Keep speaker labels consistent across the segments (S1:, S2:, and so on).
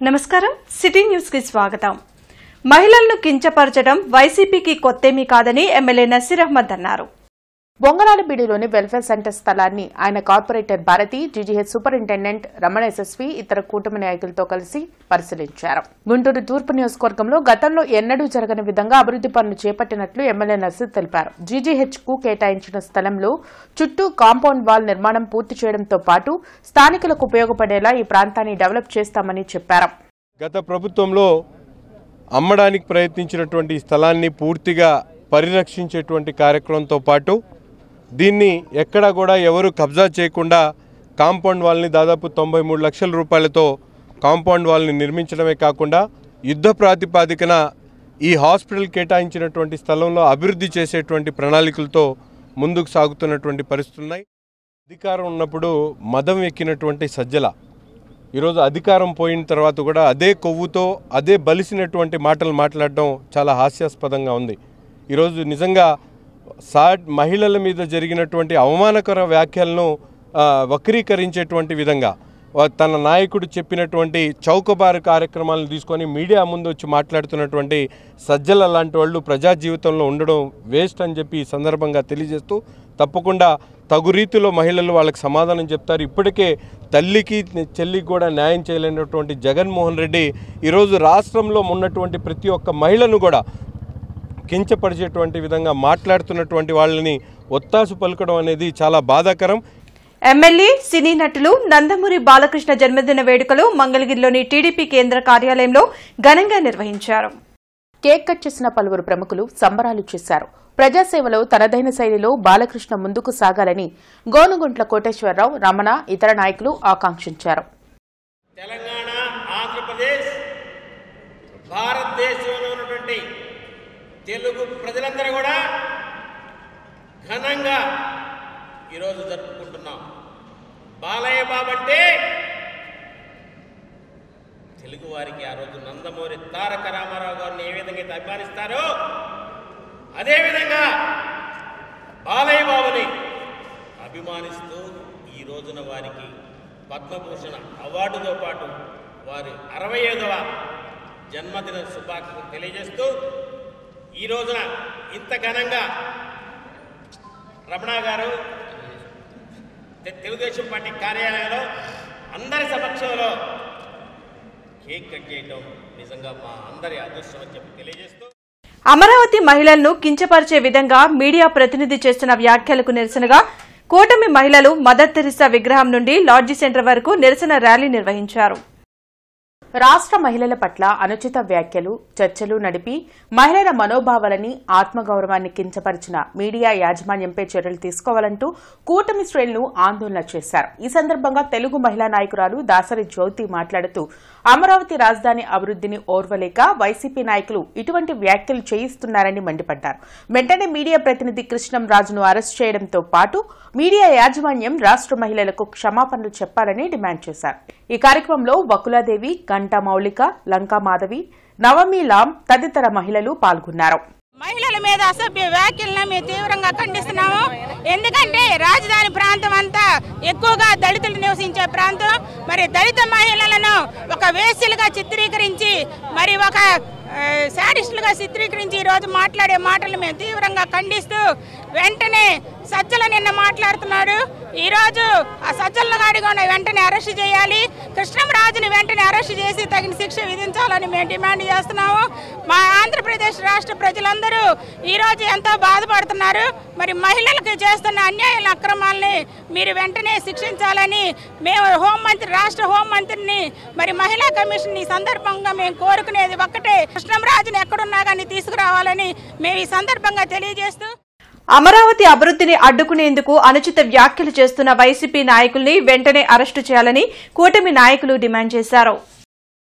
S1: నమస్కారం city news కి స్వాగతం. మహిళలను కించపరచడం వైసీపీకి కొత్తేమీ కాదని ఎమ్మెల్యే నసీర్ అహ్మద్ అన్నారు.
S2: బొంగరాలబీడులోని వెల్ఫేర్ సెంటర్ స్థలాన్ని ఆయన corporator Bharati, GGH superintendent Ramana SSV ఇతర కూటమి నాయకులతో కలిసి పరిశీలించారు. గుంటూరు తూర్పు నియోజకవర్గంలో గతంలో ఎన్నడూ జరగని విధంగా అభివృద్ది పనులు చేపట్టినట్లు ఎమ్మెల్యే నసీర్ తెలిపారు. జీజీహెచ్ కు కేటాయించిన స్థలంలో చుట్టూ కాంపౌండ్ వాల్ నిర్మాణం పూర్తి చేయడంతో పాటు స్థానికులకు ఉపయోగపడేలా ఈ ప్రాంతాన్ని డెవలప్ చేస్తామని చెప్పారు.
S3: గత ప్రభుత్వంలో అమ్మడానికి ప్రయత్నించినటువంటి స్థలాన్ని పూర్తిగా పరిరక్షించేటువంటి కార్యక్రమంతో పాటు దీన్ని ఎక్కడా కూడా ఎవరు కబ్జా చేయకుండా కాంపౌండ్ వాల్ని దాదాపు 93 లక్షల రూపాయలతో కాంపౌండ్ వాల్ని నిర్మించడమే కాకుండా యుద్ధ ప్రాతిపాదికన ఈ హాస్పిటల్ కేటాయించినటువంటి స్థలంలో అభివృద్ధి చేసేటువంటి ప్రణాళికలతో ముందుకు సాగుతున్నటువంటి పరిస్థితులు ఉన్నాయి. అధికారం ఉన్నప్పుడు మదం ఎక్కినటువంటి సజ్జల ఈరోజు అధికారం పోయిన తర్వాత కూడా అదే కొవ్వుతో అదే బలిసినటువంటి మాటలు మాట్లాడడం చాలా హాస్యాస్పదంగా ఉంది. ఈరోజు నిజంగా మహిళల మీద జరిగినటువంటి అవమానకర వ్యాఖ్యలను వక్రీకరించేటువంటి విధంగా తన నాయకుడు చెప్పినటువంటి చౌకబారు కార్యక్రమాలను తీసుకొని మీడియా ముందు వచ్చి మాట్లాడుతున్నటువంటి సజ్జల లాంటి వాళ్ళు ప్రజా జీవితంలో ఉండడం వేస్ట్ అని చెప్పి ఈ సందర్భంగా తెలియజేస్తూ తప్పకుండా తగు రీతిలో మహిళలు వాళ్ళకి సమాధానం చెప్తారు. ఇప్పటికే తల్లికి చెల్లికి కూడా న్యాయం చేయలేనటువంటి జగన్మోహన్ రెడ్డి ఈరోజు రాష్ట్రంలో ఉన్నటువంటి ప్రతి ఒక్క మహిళను కూడా కించపరిచేటువంటి విధంగా మాట్లాడుతున్నటువంటి వాళ్ళని ఒత్తాసు పలకడం అనేది చాలా బాధాకరం.
S1: ఎమ్మెల్యే, సినీ నటులు నందమూరి బాలకృష్ణ జన్మదిన వేడుకలు మంగళగిరిలోని టీడీపీ కేంద్ర కార్యాలయంలో ఘనంగా నిర్వహించారు.
S2: కేక్ కట్ చేసిన పలువురు ప్రముఖులు సంబరాలు చేశారు. ప్రజాసేవలో తనదైన శైలిలో బాలకృష్ణ ముందుకు సాగాలని గోనుగుంట్ల కోటేశ్వరరావు, రమణ ఇతర నాయకులు ఆకాంక్షించారు.
S4: తెలంగాణ, ఆంధ్రప్రదేశ్, భారతదేశంలో ఉన్నటువంటి తెలుగు ప్రజలందరూ కూడా ఘనంగా ఈరోజు జరుపుకుంటున్నాం. బాలయ్య బాబు అంటే తెలుగు వారికి ఆ రోజు నందమూరి తారక రామారావు గారిని ఏ విధంగా అయితే అభిమానిస్తారో అదేవిధంగా బాలయ్య బాబుని అభిమానిస్తూ ఈ రోజున వారికి పద్మభూషణ అవార్డుతో పాటు వారి 65వ జన్మదిన శుభాకాంక్షలు తెలియజేస్తూ ఈ రోజున ఇంత ఘనంగా రమణ గారు తెలుగుదేశం పార్టీ కార్యాలయంలో అందరి సమక్షంలో కేక్ కట్ చేయడం నిజంగా మా అందరి అదృష్టం అని చెప్పి తెలియజేస్తూ
S1: అమరావతి మహిళలను కించపరిచే విధంగా మీడియా ప్రతినిధి చేస్తున్న వ్యాఖ్యలకు నిరసనగా కూటమి మహిళలు మదర్ తెరిసా విగ్రహం నుండి లాడ్జీ సెంటర్ వరకు నిరసన ర్యాలీ నిర్వహించారు.
S2: రాష్ట్ర మహిళల పట్ల అనుచిత వ్యాఖ్యలు, చర్చలు నడిపి మహిళల మనోభావాలని, ఆత్మగౌరవాన్ని కించపరిచిన మీడియా యాజమాన్యంపై చర్యలు తీసుకోవాలంటూ కూటమి శ్రేణులు ఆందోళన చేశారు. ఈ సందర్భంగా తెలుగు మహిళా నాయకురాలు దాసరి జ్యోతి మాట్లాడుతూ అమరావతి రాజధాని అభివృద్దిని ఓర్వలేక వైసీపీ నాయకులు ఇటువంటి వ్యాఖ్యలు చేయిస్తున్నారని మండిపడ్డారు. వెంటనే మీడియా ప్రతినిధి కృష్ణం రాజును అరెస్ట్ చేయడంతో పాటు మీడియా యాజమాన్యం రాష్ట్ర మహిళలకు క్షమాపణలు చెప్పాలని డిమాండ్ చేశారు. ఈ కార్యక్రమంలో వకులాదేవి, గంటా మౌలిక, లంకా మాధవి, నవమి లాం తదితర మహిళలు పాల్గొన్నారు.
S5: మహిళల మీద అసభ్య వ్యాఖ్యలను మేము తీవ్రంగా ఖండిస్తున్నాము. ఎందుకంటే రాజధాని ప్రాంతం అంతా ఎక్కువగా దళితులు నివసించే ప్రాంతం. మరి దళిత మహిళలను ఒక వేశ్యలుగా చిత్రీకరించి, మరి ఒక శాడిస్టులుగా చిత్రీకరించి ఈరోజు మాట్లాడే మాటలు మేము తీవ్రంగా ఖండిస్తూ వెంటనే సజ్జల నిన్న మాట్లాడుతున్నాడు. ఈరోజు ఆ సజ్జలను గాడిగా వెంటనే అరెస్ట్ చేయాలి. కృష్ణంరాజుని వెంటనే అరెస్ట్ చేసి తగిన శిక్ష విధించాలని మేము డిమాండ్ చేస్తున్నాము. మా ఆంధ్రప్రదేశ్ రాష్ట్ర ప్రజలందరూ ఈరోజు ఎంతో బాధపడుతున్నారు. మరి మహిళలకు చేస్తున్న అన్యాయాల అక్రమాలని మీరు వెంటనే శిక్షించాలని మేము రాష్ట్ర హోంమంత్రిని, మరి మహిళా కమిషన్ ఈ సందర్భంగా మేము కోరుకునేది ఒక్కటే, కృష్ణంరాజుని ఎక్కడున్నా కానీ తీసుకురావాలని మేము ఈ సందర్భంగా తెలియజేస్తూ
S1: అమరావతి అభివృద్దిని అడ్డుకునేందుకు అనుచిత వ్యాఖ్యలు చేస్తున్న వైసీపీ నాయకుల్ని వెంటనే అరెస్టు చేయాలని కూటమి నాయకులు డిమాండ్ చేశారు.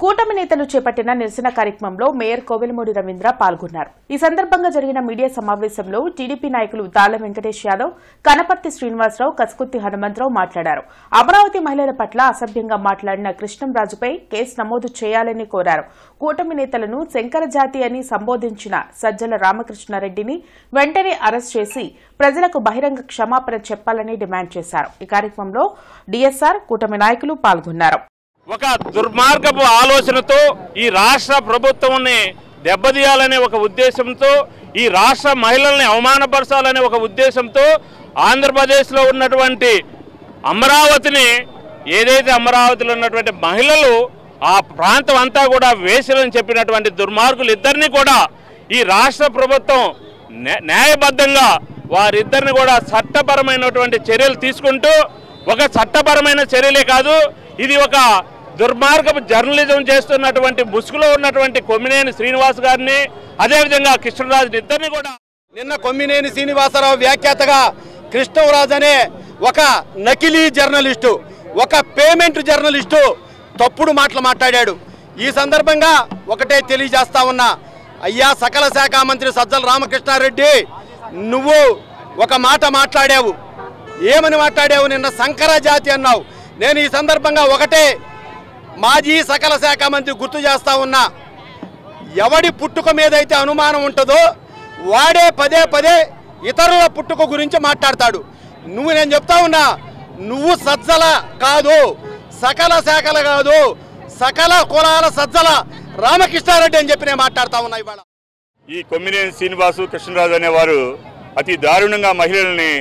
S2: కూటమి నేతలు చేపట్టిన నిరసన కార్యక్రమంలో మేయర్ కోవెలమూడి రవీంద్ర పాల్గొన్నారు. ఈ సందర్భంగా జరిగిన మీడియా సమావేశంలో టీడీపీ నాయకులు తాళ్ల వెంకటేష్ యాదవ్, కనపర్తి శ్రీనివాసరావు, కసుకుత్తి హనుమంతరావు మాట్లాడారు. అమరావతి మహిళల పట్ల అసభ్యంగా మాట్లాడిన కృష్ణంరాజుపై కేసు నమోదు చేయాలని కోరారు. కూటమి నేతలను శంకరజాతి అని సంబోధించిన సజ్జల రామకృష్ణారెడ్డిని వెంటనే అరెస్ట్ చేసి ప్రజలకు బహిరంగ క్షమాపణ చెప్పాలని డిమాండ్ చేశారు. ఈ కార్యక్రమంలో డీఎస్ఆర్, కూటమి నాయకులు పాల్గొన్నారు.
S6: ఒక దుర్మార్గపు ఆలోచనతో ఈ రాష్ట్ర ప్రభుత్వాన్ని దెబ్బతీయాలనే ఒక ఉద్దేశంతో, ఈ రాష్ట్ర మహిళల్ని అవమానపరచాలనే ఒక ఉద్దేశంతో ఆంధ్రప్రదేశ్లో ఉన్నటువంటి అమరావతిని, ఏదైతే అమరావతిలో ఉన్నటువంటి మహిళలు ఆ ప్రాంతం అంతా కూడా వేసిరని చెప్పినటువంటి దుర్మార్గులు ఇద్దరిని కూడా ఈ రాష్ట్ర ప్రభుత్వం న్యాయబద్ధంగా వారిద్దరిని కూడా చట్టపరమైనటువంటి చర్యలు తీసుకుంటూ, ఒక చట్టపరమైన చర్యలే కాదు, ఇది ఒక దుర్మార్గపు జర్నలిజం చేస్తున్నటువంటి ముసుగులో ఉన్నటువంటి కొమ్మినేని శ్రీనివాస్ గారిని, అదేవిధంగా కృష్ణరాజు ఇద్దరిని కూడా.
S7: నిన్న కొమ్మినేని శ్రీనివాసరావు వ్యాఖ్యాతగా కృష్ణరాజు అనే ఒక నకిలీ జర్నలిస్టు, ఒక పేమెంట్ జర్నలిస్టు తప్పుడు మాటలు మాట్లాడాడు. ఈ సందర్భంగా ఒకటే తెలియజేస్తా ఉన్నా, అయ్యా సకల శాఖ మంత్రి సజ్జల రామకృష్ణారెడ్డి, నువ్వు ఒక మాట మాట్లాడావు. ఏమని మాట్లాడావు? నిన్న సంకర జాతి అన్నావు. నేను ఈ సందర్భంగా ఒకటే మాజీ సకల శాఖ మంత్రి గుర్తు చేస్తా ఉన్నా, ఎవడి పుట్టుక మీద అయితే అనుమానం ఉంటుందో వాడే పదే పదే ఇతరుల పుట్టుక గురించి మాట్లాడతాడు. నేను చెప్తా ఉన్నా, నువ్వు సజ్జల కాదు, సకల శాఖలు కాదు, సకల కులాల సజ్జల రామకృష్ణారెడ్డి అని చెప్పి నేను మాట్లాడుతా ఉన్నా. ఇవాళ
S6: ఈ కొమ్మినేని శ్రీనివాసు కృష్ణరాజు అనేవారు అతి దారుణంగా మహిళల్ని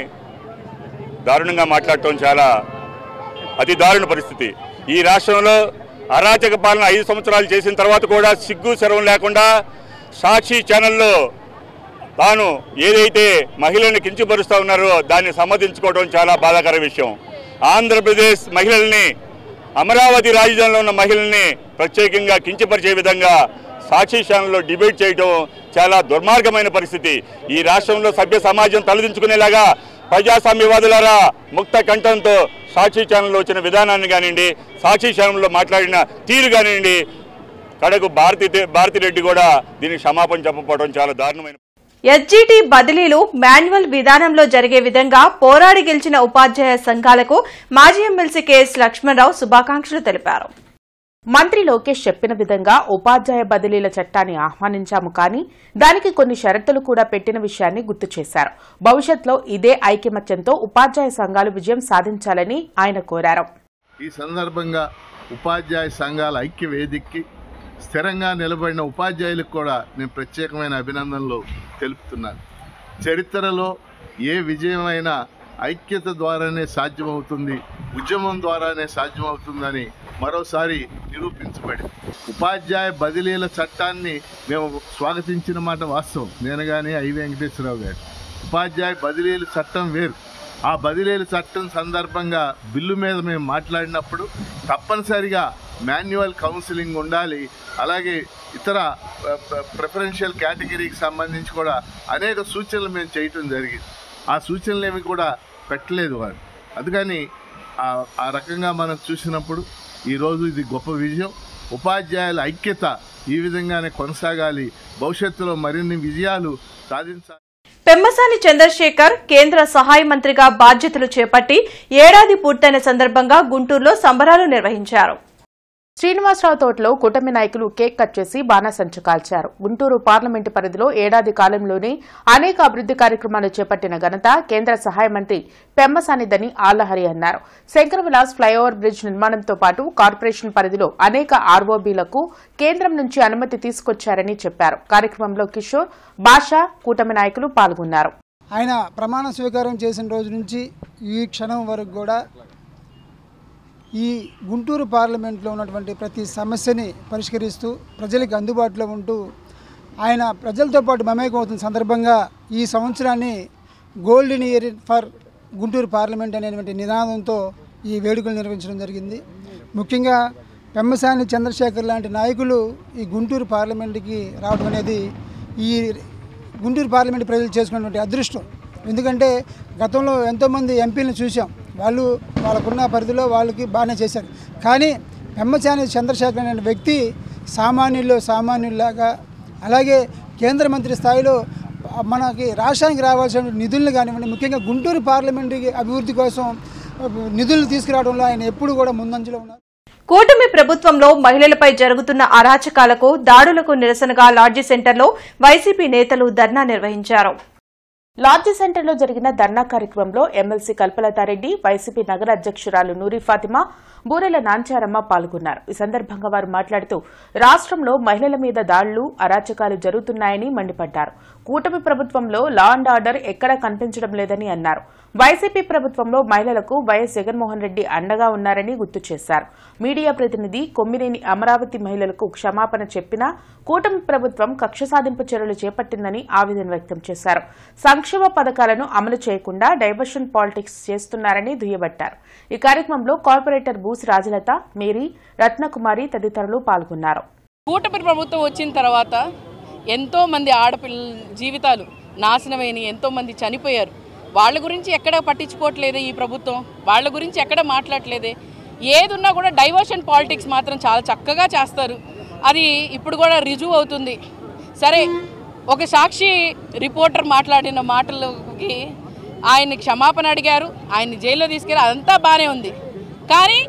S6: దారుణంగా మాట్లాడటం చాలా అతి దారుణ పరిస్థితి. ఈ రాష్ట్రంలో అరాచక పాలన 5 సంవత్సరాలు చేసిన తర్వాత కూడా సిగ్గు శరం లేకుండా సాక్షి ఛానల్లో తాను ఏదైతే మహిళల్ని కించపరుస్తూ ఉన్నారో దాన్ని సమ్మతించుకోవడం చాలా బాధాకర విషయం. ఆంధ్రప్రదేశ్ మహిళల్ని, అమరావతి రాజధానిలో ఉన్న మహిళల్ని ప్రత్యేకంగా కించపరిచే విధంగా సాక్షి ఛానల్లో డిబేట్ చేయడం చాలా దుర్మార్గమైన పరిస్థితి. ఈ రాష్ట్రంలో సభ్య సమాజం తలదించుకునేలాగా ప్రజాస్వామ్యవాదులారా ముక్త కంఠంతో సాక్షి ఛానల్లో వచ్చిన విధానాన్ని కానివ్వండి, సాక్షి ఛానల్లో మాట్లాడిన తీరు కానివ్వండి, కడకు భారతిరెడ్డి కూడా దీనికి క్షమాపణ చెప్పకపోవడం చాలా దారుణమైన.
S1: ఎస్జీటీ బదిలీలు మాన్యువల్ విధానంలో జరిగే విధంగా పోరాడి గెలిచిన ఉపాధ్యాయ సంఘాలకు మాజీ ఎమ్మెల్సీ కెఎస్ లక్ష్మణరావు శుభాకాంక్షలు తెలిపారు.
S2: మంత్రి లోకేష్ చెప్పిన విధంగా ఉపాధ్యాయ బదిలీల చట్టాన్ని ఆహ్వానించాము, కానీ దానికి కొన్ని షరతులు కూడా పెట్టిన విషయాన్ని గుర్తు చేశారు. భవిష్యత్తులో ఇదే ఐకమత్యంతో ఉపాధ్యాయ సంఘాలు విజయం సాధించాలని ఆయన కోరారు.
S8: ఈ సందర్భంగా ఉపాధ్యాయ సంఘాల ఐక్య వేదికకి స్థిరంగా నిలబడిన ఉపాధ్యాయులకు కూడా నేను ప్రత్యేకమైన అభినందనలు తెలుపుతున్నాను. చరిత్రలో ఏ విజయమైనా ఐక్యత ద్వారానే సాధ్యమవుతుంది, ఉద్యమం ద్వారానే సాధ్యమవుతుందని మరోసారి నిరూపించబడింది. ఉపాధ్యాయ బదిలీల చట్టాన్ని మేము స్వాగతించిన మాట వాస్తవం. నేను కానీ ఐ వెంకటేశ్వరరావు గారు. ఉపాధ్యాయ బదిలీల చట్టం వేరు. ఆ బదిలీల చట్టం సందర్భంగా బిల్లు మీద మేము మాట్లాడినప్పుడు తప్పనిసరిగా మాన్యువల్ కౌన్సిలింగ్ ఉండాలి, అలాగే ఇతర ప్రిఫరెన్షియల్ కేటగిరీకి సంబంధించి కూడా అనేక సూచనలు మేము చేయటం జరిగింది. ఆ సూచనలు ఏమి కూడా పెట్టలేదు వారు. అందుకని ఆ రకంగా మనం చూసినప్పుడు ఈరోజు ఇది గొప్ప విజయం. ఉపాధ్యాయుల ఐక్యత ఈ విధంగానే కొనసాగాలి, భవిష్యత్తులో మరిన్ని విజయాలు సాధించాలి.
S1: పెమ్మసాని చంద్రశేఖర్ కేంద్ర సహాయ మంత్రిగా బాధ్యతలు చేపట్టి ఏడాది పూర్తయిన సందర్భంగా గుంటూరులో సంబరాలు నిర్వహించారు.
S2: శ్రీనివాసరావు తోటలో కూటమి నాయకులు కేక్ కట్ చేసి బాణాసంచు కాల్చారు. గుంటూరు పార్లమెంటు పరిధిలో ఏడాది కాలంలోనే అనేక అభివృద్ది కార్యక్రమాలు చేపట్టిన ఘనత కేంద్ర సహాయ మంత్రి పెమ్మసానిదని ఆళ్లహరి అన్నారు. శంకర విలాస్ ఫ్లైఓవర్ బ్రిడ్జ్ నిర్మాణంతో పాటు కార్పొరేషన్ పరిధిలో అనేక ఆర్ఓబీలకు కేంద్రం నుంచి అనుమతి తీసుకొచ్చారని చెప్పారు. కార్యక్రమంలో కిషోర్, బాషా, కూటమి నాయకులు పాల్గొన్నారు.
S9: ఆయన ప్రమాణ స్వీకారం చేసిన రోజు నుంచి ఈ క్షణం వరకు కూడా ఈ గుంటూరు పార్లమెంట్లో ఉన్నటువంటి ప్రతి సమస్యని పరిష్కరిస్తూ ప్రజలకు అందుబాటులో ఉంటూ ఆయన ప్రజలతో పాటు మమేకం అవుతున్న సందర్భంగా ఈ సంవత్సరాన్ని golden year for Guntur parliament అనేటువంటి నినాదంతో ఈ వేడుకలు నిర్వహించడం జరిగింది. ముఖ్యంగా పెమ్మసాని చంద్రశేఖర్ లాంటి నాయకులు ఈ గుంటూరు పార్లమెంట్కి రావడం అనేది ఈ గుంటూరు పార్లమెంట్ ప్రజలు చేసుకున్నటువంటి అదృష్టం. ఎందుకంటే గతంలో ఎంతోమంది ఎంపీలను చూసాం, వాళ్ళు వాళ్ళకున్న పరిధిలో వాళ్ళకి బాగానే చేశారు. కానీ పెమ్మసాని చంద్రశేఖర్ అనే వ్యక్తి సామాన్యుల్లో సామాన్యుల్లాగా, అలాగే కేంద్ర మంత్రి స్థాయిలో మనకి రాష్ట్రానికి రావాల్సిన నిధులను కానివ్వండి, ముఖ్యంగా గుంటూరు పార్లమెంటరీ అభివృద్ధి కోసం నిధులు తీసుకురావడంలో ఆయన ఎప్పుడు కూడా ముందంజలో ఉన్నారు.
S1: కూటమి ప్రభుత్వంలో మహిళలపై జరుగుతున్న అరాచకాలకు, దాడులకు నిరసనగా లాడ్జీ సెంటర్లో వైసీపీ నేతలు ధర్నా నిర్వహించారు.
S2: లాడ్జి సెంటర్లో జరిగిన ధర్నా కార్యక్రమంలో ఎమ్మెల్సీ కల్పలతారెడ్డి, వైసీపీ నగర అధ్యక్షురాలు నూరి ఫాతిమా, బూరెల నాంచారమ్మ పాల్గొన్నారు. ఈ సందర్భంగా వారు మాట్లాడుతూ రాష్ట్రంలో మహిళల మీద దాడులు, అరాచకాలు జరుగుతున్నాయని మండిపడ్డారు. కూటమి ప్రభుత్వంలో లా అండ్ ఆర్డర్ ఎక్కడా కనిపించడం లేదని అన్నారు. వైసీపీ ప్రభుత్వంలో మహిళలకు వైఎస్ జగన్మోహన్ రెడ్డి అండగా ఉన్నారని గుర్తు చేశారు. మీడియా ప్రతినిధి కొమ్మినేని అమరావతి మహిళలకు క్షమాపణ చెప్పినా కూటమి ప్రభుత్వం కక్ష సాధింపు చర్యలు చేపట్టిందని ఆవేదన వ్యక్తం చేశారు. సంక్షేమ పథకాలను అమలు చేయకుండా డైవర్షన్ పాలిటిక్స్ చేస్తున్నారని దుయ్యబట్టారు. ఈ కార్యక్రమంలో కార్పొరేటర్ బూసి రాజలత, మేరీ, రత్నకుమారి తదితరులు పాల్గొన్నారు.
S10: కూటమి ప్రభుత్వం వచ్చిన తర్వాత ఎంతో మంది ఆడపిల్లల జీవితాలు నాశనమైన, ఎంతో మంది చనిపోయారు. వాళ్ళ గురించి ఎక్కడ పట్టించుకోవట్లేదే ఈ ప్రభుత్వం, వాళ్ళ గురించి ఎక్కడ మాట్లాడట్లేదే. ఏదున్నా కూడా డైవర్షన్ పాలిటిక్స్ మాత్రం చాలా చక్కగా చేస్తారు. అది ఇప్పుడు కూడా రుజువు అవుతుంది. సరే, ఒక సాక్షి రిపోర్టర్ మాట్లాడిన మాటలకి ఆయన్ని క్షమాపణ అడిగారు, ఆయన్ని జైల్లో తీసుకెళ్ళి, అదంతా బాగానే ఉంది. కానీ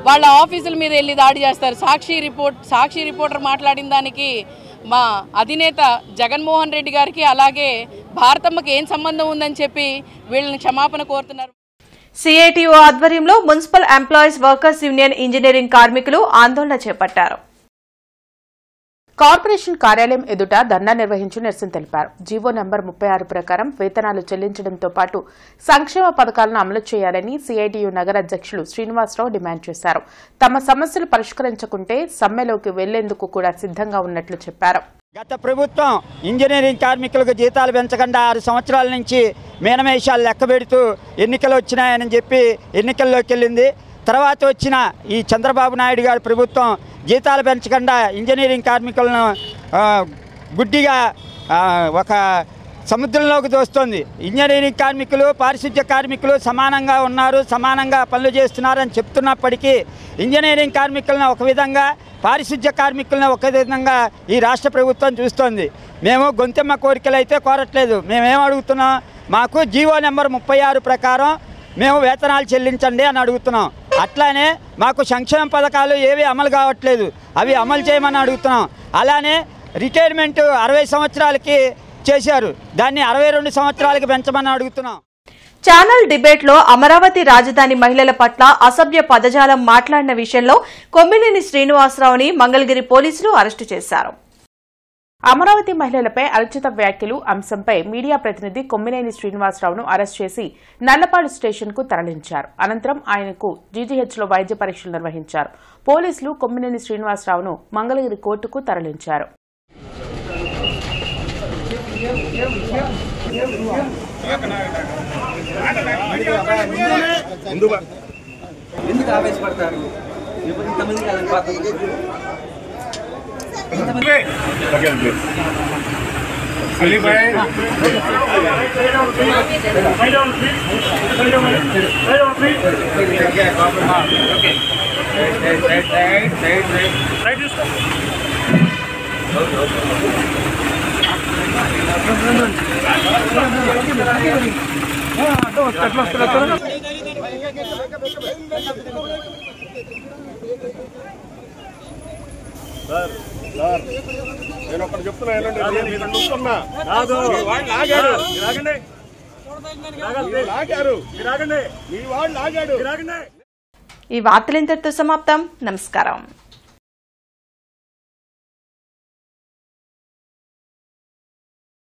S10: వాళ్ళ ఆఫీసుల మీద వెళ్ళి దాడి చేస్తారు. సాక్షి రిపోర్టర్ మాట్లాడిన దానికి మా అధినేత జగన్మోహన్ రెడ్డి గారికి అలాగే భారతమ్మకి ఏం సంబంధం ఉందని చెప్పి వీళ్ళని క్షమాపణ కోరుతున్నారు.
S1: సిఐటియు ఆధ్వర్యంలో municipal employees workers union engineering కార్మికులు ఆందోళన చేపట్టారు.
S2: కార్పొరేషన్ కార్యాలయం ఎదుట ధర్నా నిర్వహించి నిరసన తెలిపారు. జీవో నంబర్ 36 ప్రకారం వేతనాలు చెల్లించడంతో పాటు సంక్షేమ పథకాలను అమలు చేయాలని సిఐటియు నగర అధ్యక్షులు శ్రీనివాసరావు డిమాండ్ చేశారు. తమ సమస్యలు పరిష్కరించకుంటే సమ్మెలోకి వెళ్లేందుకు కూడా సిద్దంగా ఉన్నట్లు చెప్పారు.
S11: గత ప్రభుత్వం ఇంజనీరింగ్ కార్మికులకు జీతాలు పెంచకుండా 6 సంవత్సరాల నుంచి మీనమేషాలు లెక్కబెడుతూ ఎన్నికలు వచ్చినాయని చెప్పి ఎన్నికల్లోకి వెళ్ళింది. తర్వాత వచ్చిన ఈ చంద్రబాబు నాయుడు గారి ప్రభుత్వం జీతాలు పెంచకుండా ఇంజనీరింగ్ కార్మికులను గుడ్డిగా ఒక సముద్రంలోకి దోస్తోంది. ఇంజనీరింగ్ కార్మికులు, పారిశుద్ధ్య కార్మికులు సమానంగా ఉన్నారు, సమానంగా పనులు చేస్తున్నారని చెప్తున్నప్పటికీ ఇంజనీరింగ్ కార్మికులను ఒక విధంగా, పారిశుద్ధ్య కార్మికులను ఒక విధంగా ఈ రాష్ట్ర ప్రభుత్వం చూస్తోంది. మేము గొంతెమ్మ కోరికలు అయితే కోరట్లేదు. మేమేం అడుగుతున్నాం, మాకు జీవో నెంబర్ 36 ప్రకారం మేము వేతనాలు చెల్లించండి అని అడుగుతున్నాం. అట్లానే మాకు సంక్షేమ పథకాలు ఏవి అమలు కావట్లేదు, అవి అమలు చేయమని అడుగుతున్నాం. అలానే రిటైర్మెంట్ 60 సంవత్సరాలకి చేశారు, దాన్ని 62 సంవత్సరాలకి పెంచమని అడుగుతున్నాం.
S1: ఛానల్ డిబేట్ లో అమరావతి రాజధాని మహిళల పట్ల అసభ్య పదజాలం మాట్లాడిన విషయంలో కొమ్మినేని శ్రీనివాసరావుని మంగళగిరి పోలీసులు అరెస్టు చేశారు.
S2: అమరావతి మహిళలపై అనుచిత వ్యాఖ్యలు అంశంపై మీడియా ప్రతినిధి కొమ్మినేని శ్రీనివాసరావును అరెస్ట్ చేసి నల్లపాడు స్టేషన్ కు తరలించారు. అనంతరం ఆయనకు జీజీహెచ్లో వైద్య పరీక్షలు నిర్వహించారు. పోలీసులు కొమ్మినేని శ్రీనివాసరావును మంగళగిరి కోర్టుకు తరలించారు.
S12: ఎందుకు ఆవేశపడతారు?
S6: నేను ఒకటి చెప్తున్నా, కాదు వాడు లాగాడు,
S1: ఈ వార్తలు ఇంతటితో సమాప్తం. నమస్కారం.